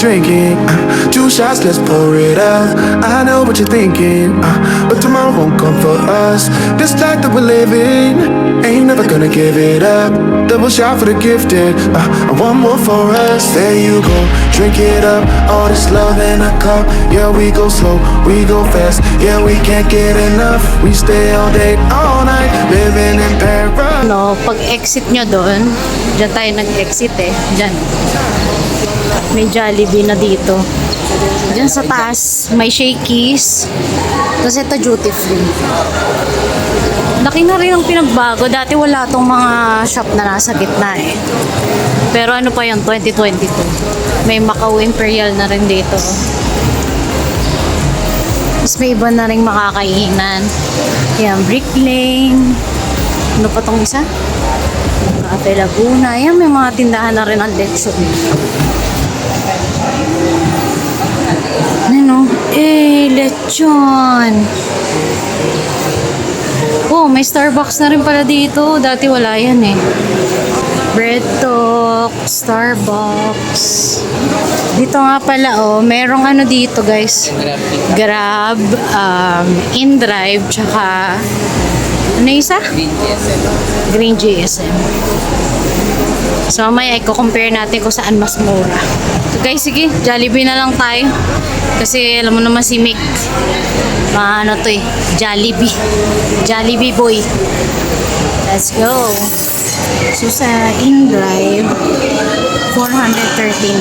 drinking. 2 shots, let's pour it out. I know what you're thinking, but tomorrow won't come for us. This life that we're living, ain't never gonna give it up. Double shot for the gifted, and one more for us. There you go, drink it up. All this love in a cup. Yeah, we go slow, we go fast. Yeah, we can't get enough. We stay all day, all night, living in paradise. No, pag exit nyo doon, dyan tayo nag-exit eh. Dyan. May Jollibee na dito. Dyan sa taas, may Shakey's. Tapos ito duty free. Laki na rin ang pinagbago. Dati wala tong mga shop na nasa gitna eh. Pero ano pa yun, 2022. May Macau Imperial na rin dito. Tapos may iba na rin makakainan. Yan, Brick Lane. Ano pa tong isa? Cafe Laguna. Yan, may mga tindahan na rin ang lechon. Ano? Lechon. Oh, may Starbucks na rin pala dito. Dati wala yan eh. Bread Talk, Starbucks. Dito nga pala oh, merong ano dito guys. Grab, InDrive, tsaka ano isa? Green GSM. So mamaya i-compare natin kung saan mas mura. So guys, sige, Jollibee na lang tayo. Kasi alam mo naman si Mick. Ano to eh, Jollibee. Jollibee boy. Let's go. So sa InDrive, 439.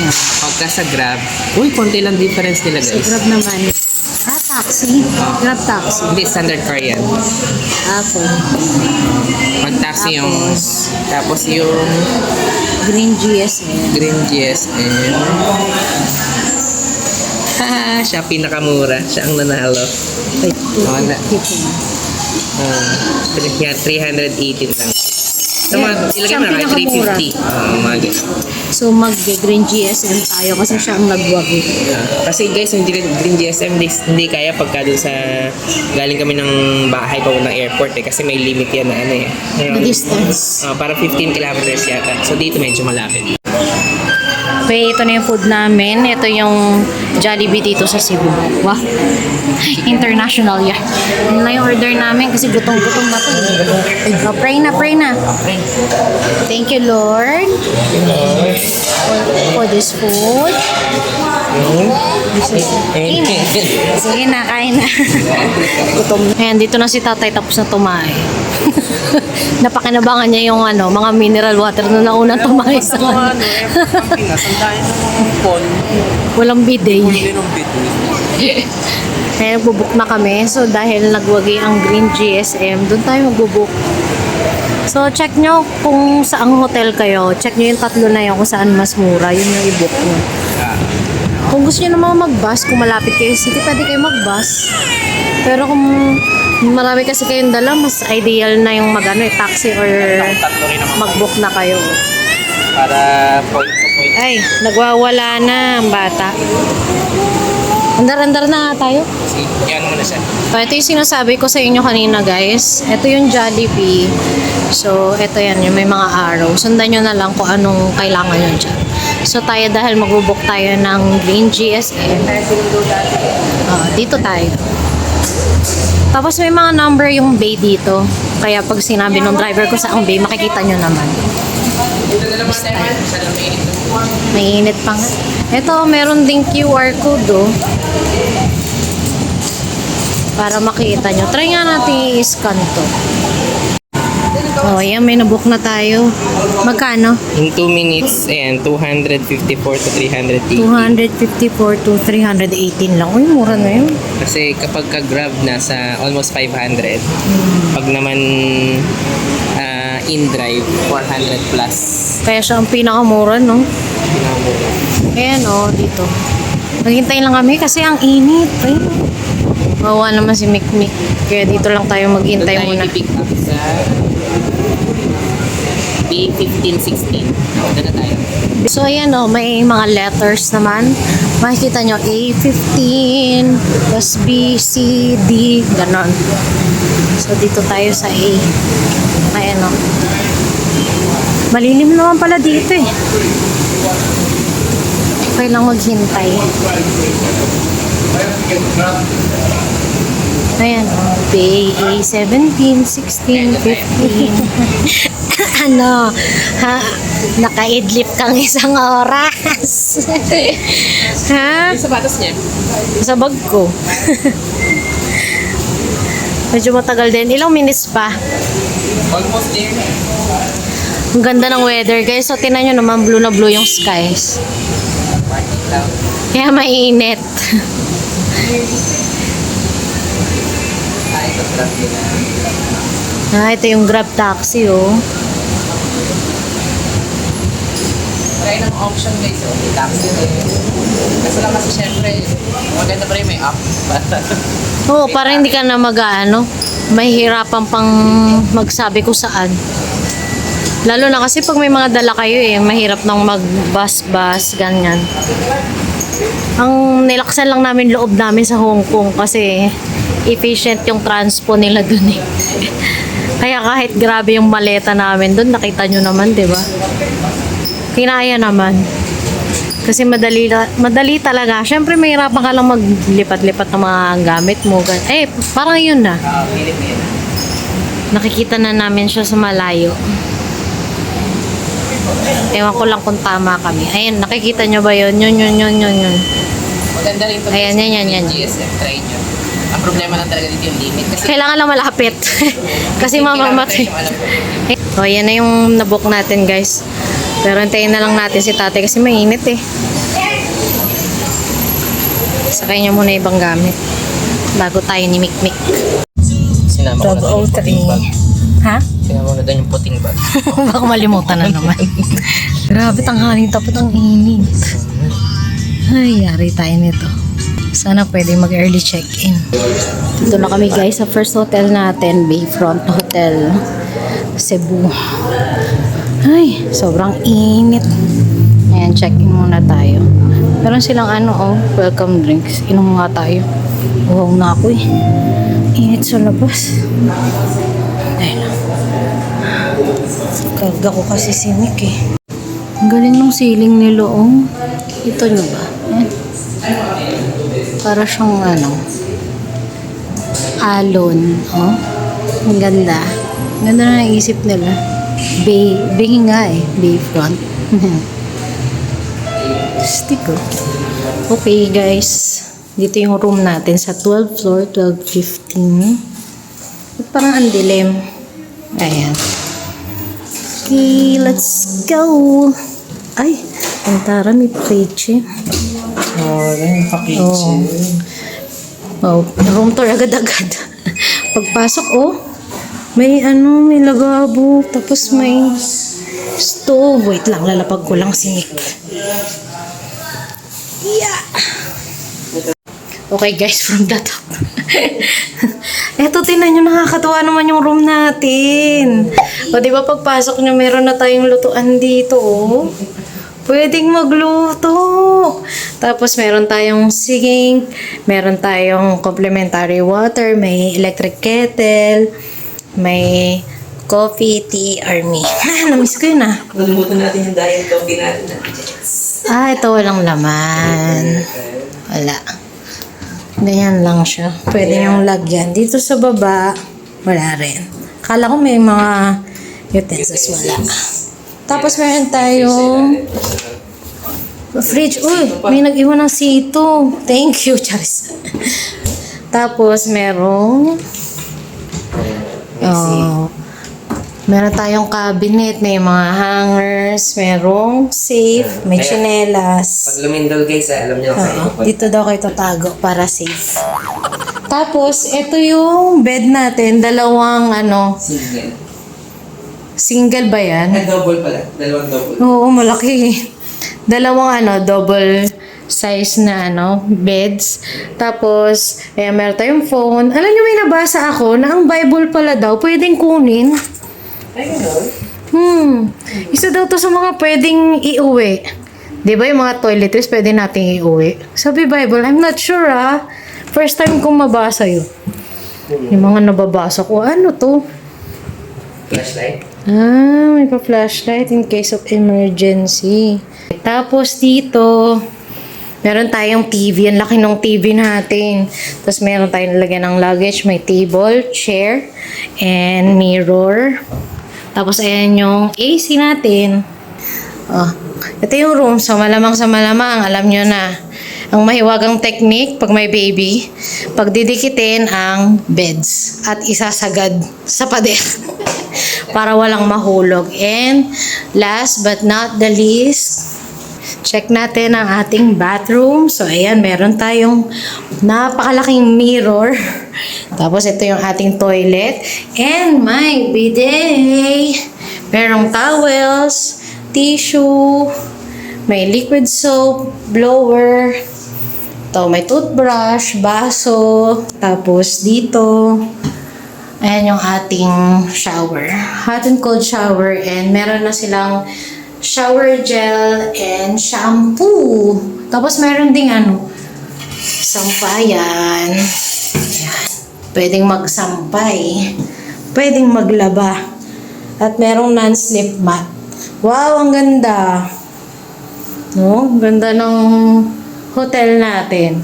Yan. Pagka sa Grab, uy, konti lang difference nila Sa guys. Grab naman. Taxi. Grab taxi. Hindi, standard car yan. Okay. Pag taxi yung, tapos yung Green GSM. Green GSM. Haha, siya pinakamura. Siya ang nanalo. Wait, Wala. 250. Yan, 318 lang. So, Yeah, ilagay siya mo ang na kayo, 350. Mga ganun. So mag-Green GSM tayo kasi siya ang nagwagi. Kasi guys, yung Green GSM hindi kaya pagka dun sa galing kami ng bahay pa ng airport eh, kasi may limit yan na ano eh. The distance. Para 15 kilometers yata. So dito medyo malapit. Okay, ito na yung food namin. Ito yung Jollibee dito sa Cebu. Wow. International yan. Yun na yung order namin kasi gutom-gutom na to. So, pray na, pray na. Thank you, Lord, for this food. Sige na, kain na. Gutom na. Ayan, dito na si tatay tapos na tumae. Napakinabangan niya yung ano, mga mineral water na naunang tumae sa kanya. Walang bidet. Kaya nagbubuk na kami. So dahil nagwagi ang Green GSM, doon tayo magbubuk. So check nyo kung saang hotel kayo. Check nyo yung tatlo na yun kung saan mas mura. Yun yung i-book nyo. Kung gusto nyo naman mag-bus, kung malapit kayo city, pwede kayo mag-bus. Pero kung marami kasi kayong dala, mas ideal na yung taxi or mag-book na kayo. Para point to point. Ay, nagwawala na ang bata. Andar-andar na nga tayo. Yan muna siya. So, ito yung sinasabi ko sa inyo kanina guys. Ito yung Jollibee. So, ito yan, yung may mga arrow. Sundan nyo na lang kung anong kailangan nyo dyan. So, tayo dahil mag-book tayo ng Green GSM. Dito tayo. Tapos may mga number yung bay dito. Kaya pag sinabi ng driver ko sa ang bay, makikita nyo naman. Mainit pa nga. Ito, meron ding QR code oh. Para makita nyo. Try nga natin i-scan to. Oh, yan. May nabook na tayo. Magkano? In 2 minutes, and 254 to 380. 254 to 318 lang. Uy, mura na yun. Kasi kapag ka-grab nasa almost 500, pag naman in-drive, 400 plus. Kaya siya ang pinakamura, no? Pinakamura. Ayan, oh, dito. Naghintay lang kami kasi ang init. Ay, bawa naman si Mikmik. Kaya dito lang tayo maghintay muna. Doon tayo pick up sa B15-16. Doon na tayo. So, ayan, oh, may mga letters naman. Makikita nyo, A15, plus B, C, D, ganon. So, dito tayo sa A. Ayan, oh. Malilim naman pala dito, eh. Okay lang maghintay. Ayan, Bay 17, 16, 15. Ano, ha? Nakaidlip kang isang oras. Ha? Yung sapatos niya. Sa bag ko. Medyo matagal din. Ilang minutes pa? Almost there. Ang ganda ng weather, guys. So, tinan nyo naman, blue na blue yung skies. Kaya mainit. Ito truck nila. Ito yung Grab taxi, oh. Try ng option guys, oh. May taxi din. Kaso lang kasi syempre, maganda pa rin may app. Oo, para hindi ka na mag-ano, mahihirapan pang magsabi kung saan. Lalo na kasi pag may mga dala kayo mahirap nang mag-bus-bus, ganyan. Ang nilaksan lang namin loob namin sa Hong Kong kasi efficient yung transpo nila dun eh. Kaya kahit grabe yung maleta namin dun, nakita nyo naman, di ba? Kinaya naman. Kasi madali talaga. Siyempre, mahirapan ka lang maglipat-lipat ng mga gamit mo. Parang yun na. Nakikita na namin siya sa malayo. Ewan ko lang kung tama kami. Ayan, nakikita nyo ba yun? Yun. Maganda rin ito. Ayan, yan. GSM, try nyo. Ang problema lang talaga dito yung limit. Kasi Kailangan lang malapit. Kasi mamamatay. O, yan na yung nabook natin, guys. Pero hintayin na lang natin si tatay kasi mainit eh. Sakay niya muna ibang gamit. Bago tayo ni Mikmik. sinama ko na doon yung puting bag. Ha? Sinama ko na doon yung puting bag. Baka malimutan na naman. Grabe, tanghaling tapos ang init. Ay, yari tayo nito. Sana pwede mag-early check-in. Dito na kami guys sa first hotel natin, Bayfront Hotel, Cebu. Ay, sobrang init. Ayan, check-in muna tayo. Meron silang welcome drinks. Inom nga tayo. Uhaw na ako eh. Init sa labas. Dahil lang. Karga ko kasi sinik eh. Ang galing ng ceiling ni Loong. Ito nyo ba? Ayan. Para siyang alon. Oh. Ang ganda. Ang ganda na naisip nila. Bay nga eh. Bayfront. Stick oh. Okay guys. Dito yung room natin sa 12th floor, 1215. At parang ang dilim. Ayan. Okay, let's go. Ay, ang tara may fridge. Oh, yung pa-kitchen. Oh, room tour agad-agad. Pagpasok, may may lababo, tapos may stove. Wait lang, lalapag ko lang si Nick. Yeah. Okay guys, from the top. Eto, tinan nyo, nakakatuwa naman yung room natin. O, di ba pagpasok nyo, meron na tayong lutuan dito, Pwedeng magluto. Tapos meron tayong sink, meron tayong complimentary water, may electric kettle, may coffee, tea, army. Namiss ko yun Nalimutan natin yung diet coffee natin. Ito walang laman. Wala. Ganyan lang siya. Pwede yung lagyan. Dito sa baba, wala rin. Kala ko may mga utensils, wala. Tapos meron tayong fridge. Uy, may nag-iwan ng sito. Thank you, Charis. Tapos merong meron tayong cabinet, may mga hangers, merong safe, may tsinelas. Pag lumindol guys, alam niyo ako. Dito daw kayo tatago para safe. Tapos, ito yung bed natin. Dalawang Single. single ba yan? Double pala. Dalawang double. Oo, malaki. Dalawang double size na beds. Tapos, meron tayong phone. Alam niyo, may nabasa ako na ang Bible pala daw pwedeng kunin. Ay, gano'n? Isa daw to sa mga pwedeng iuwi. Di ba yung mga toiletries pwede nating iuwi? Sabi Bible, I'm not sure First time kong mabasa yun. Yung mga nababasa ko, ano to? Flashlight? May pa-flashlight in case of emergency. Tapos dito, Meron tayong TV. Ang laki ng TV natin. Tapos meron tayong nalagyan ng luggage. May table, chair, and mirror. Tapos ayan yung AC natin. Oh, ito yung room. So malamang sa malamang, alam nyo na. Ang mahiwagang technique pag may baby, pagdidikitin ang beds at isasagad sa pader para walang mahulog. And last but not the least, check natin ang ating bathroom. So ayan, meron tayong napakalaking mirror. Tapos ito yung ating toilet. And my bidet. Merong towels, tissue, may liquid soap, blower. Ito, may toothbrush, baso. Tapos dito, ayan yung ating shower. Hot and cold shower. And meron na silang shower gel and shampoo. Tapos meron ding sampayan. Ayan. Pwedeng magsampay. Pwedeng maglaba. At merong non-slip mat. Wow, ang ganda. No? Ang ganda ng hotel natin.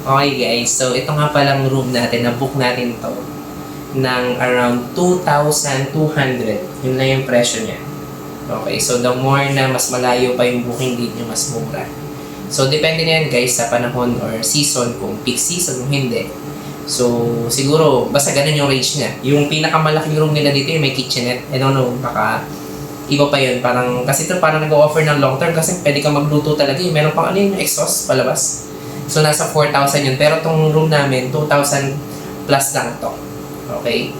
Okay guys, so ito nga palang room natin, na-book natin to ng around 2,200. Yun lang yung presyo niya. Okay, so the more na mas malayo pa yung booking date nyo, mas mura. So depende na yan guys sa panahon or season, kung peak season o hindi. So siguro, basta ganun yung range niya. Yung pinakamalaking room nila dito yung may kitchenette. I don't know, baka iba pa yun. Parang, kasi ito parang nag-offer ng long term kasi pwede kang magluto talaga. Meron pang yung exhaust palabas. So nasa 4,000 yun. Pero tong room namin, 2,000 plus lang to. Okay?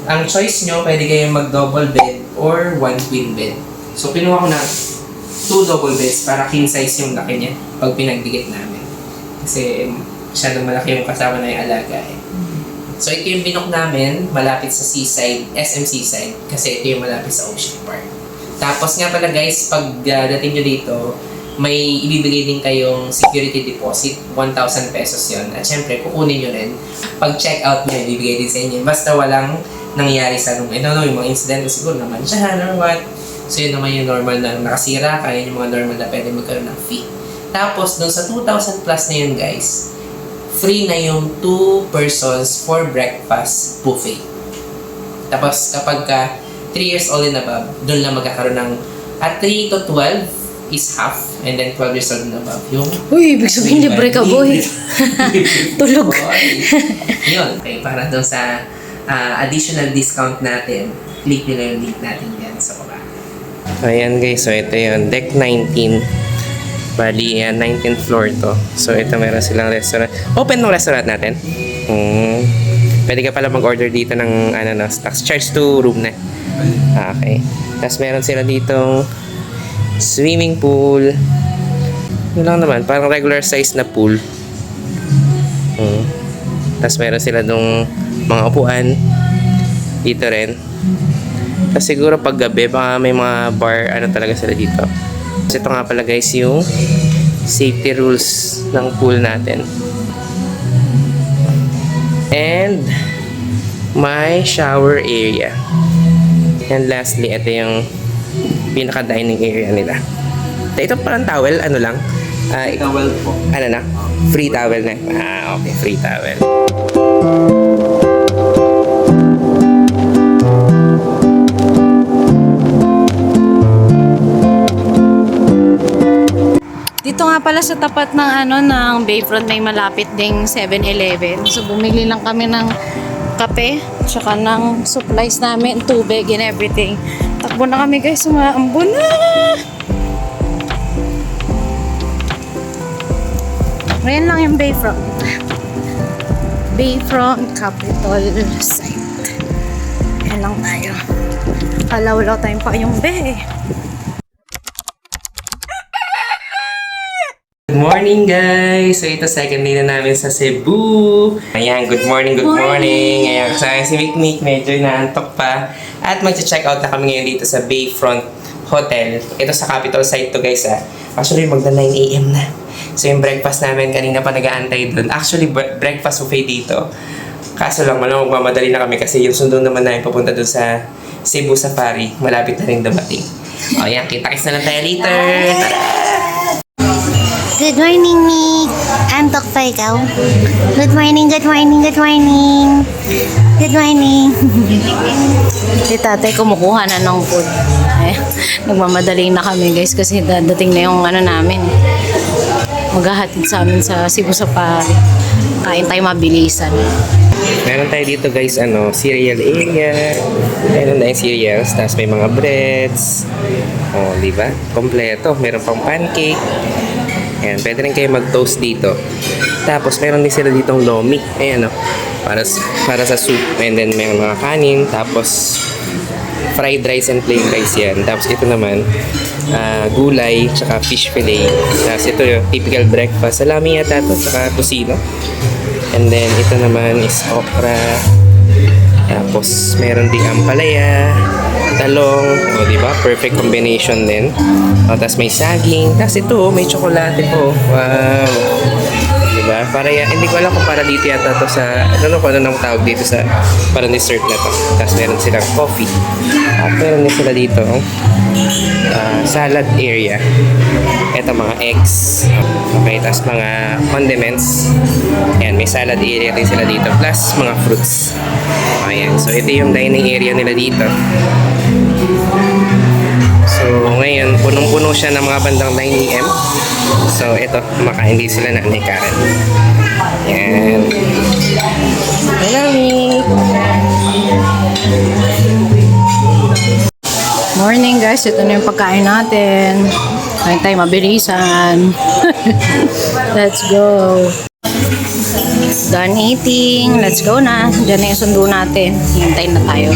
Ang choice nyo, pwede kayong mag-double bed or one queen bed. So pinuha ko na 2 double beds para king size yung laki niya pag pinagdikit namin. Kasi masyadong malaki yung kasama na yung alaga eh. So ito yung binook namin, malapit sa seaside, SM Seaside. Kasi ito yung malapit sa Ocean Park. Tapos nga pala guys, pag dating nyo dito, may ibibigay din kayong security deposit, 1,000 pesos yon. At syempre, kukunin nyo rin. Pag check out nyo, ibibigay din sa inyo. Basta walang nangyari sa room. I don't know, yung mga incident siguro naman siya or what. So yun naman yung normal na nakasira, kaya yung mga normal na pwede magkaroon ng fee. Tapos, dun sa 2,000 plus na yun guys, free na yung 2 persons for breakfast buffet. Tapos, kapag 3 years old and above, doon lang magkakaroon ng at 3 to 12 is half, and then 12 years old and above yung Uy, ibig sabihin libre ka, boy. Tulog. Yun, okay, para doon sa additional discount natin, click nyo lang yung link natin yan sa baba. So ayan guys, so ito yung deck 19. Bali, 19th floor to. So ito meron silang restaurant. Open ng restaurant natin. Pwede ka pala mag-order dito ng stocks. Charge to room na. Okay. Tapos meron sila ditong swimming pool. Yun lang naman. Parang regular size na pool. Tapos meron sila nung mga upuan. Dito rin. Tapos siguro pag gabi, baka may mga bar, talaga sila dito. Tapos ito nga pala guys, yung safety rules ng pool natin. And my shower area. And lastly, ito yung pinaka-dining area nila. Ito parang towel, lang? Towel po. Na? Free towel na. Okay, free towel. Dito nga pala sa tapat ng ng Bayfront may malapit ding 7-Eleven. So bumili lang kami ng kape, tsaka ng supplies namin, tubig and everything. Takbo na kami guys, sumaambo na! Ngayon lang yung Bayfront. Bayfront Capital Site. Ayan lang tayo. Alaw-law tayong pa yung bay. Good morning guys! So ito second day na namin sa Cebu. Ayan, good morning, good morning. Ayan, kasama si Mikmik, medyo inaantok pa. At mag-check out na kami ngayon dito sa Bayfront Hotel. Ito sa Capital Site to guys Actually, magda 9 AM na. So yung breakfast namin, kanina pa nag-aantay doon. Actually, breakfast buffet dito. Kaso lang, magmamadali na kami kasi yung sundo naman namin papunta doon sa Cebu Safari. Malapit na rin dumating. O yan, kita-kits na lang tayo later. Tara! Good morning, Nick. Antok pa ikaw. Good morning, good morning, good morning. Good morning. Si tatay kumukuha na ng food. Eh, nagmamadali na kami guys kasi dadating na yung ano namin. Maghahatid sa amin sa Cebu Safari. Kain tayo mabilisan. Meron tayo dito guys, cereal area. Meron tayong cereals, tapos may mga breads. Oh, di ba? Kompleto. Meron pang pancake. Ayan, pwede rin kayo mag-toast dito. Tapos meron din sila ditong lomi. Ayan, para sa soup. And then may mga kanin. Tapos fried rice and plain rice yan. Tapos ito naman, gulay, tsaka fish fillet. Tapos ito yung typical breakfast. Salami yata ito, tsaka tocino. And then ito naman is okra. Tapos meron ding ampalaya, talong, o di ba? Perfect combination din. O, tapos may saging. Tapos ito, may tsokolate po. Wow! Di ba? Para hindi ko alam kung para dito yata to sa, kung ano nang tawag dito sa, para dessert na to. Tapos meron silang coffee. At meron din sila dito, salad area. Ito mga eggs. Okay, tapos mga condiments. Ayan, may salad area din sila dito. Plus mga fruits. Ayan, so ito yung dining area nila dito. So ngayon, punong-puno siya ng mga bandang 9 AM. So ito, kumakain din sila na ni Karen. Ayan. Hello! Morning guys, ito na yung pagkain natin. Kain tayo mabilisan. Let's go. Done eating. Let's go na. Diyan na yung sundo natin. Hintayin na tayo.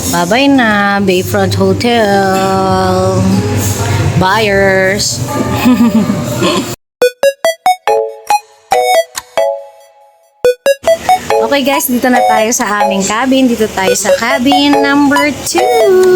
Bye-bye na. Bayfront Hotel. Buyers. Okay guys, dito na tayo sa aming cabin. Dito tayo sa cabin number 2.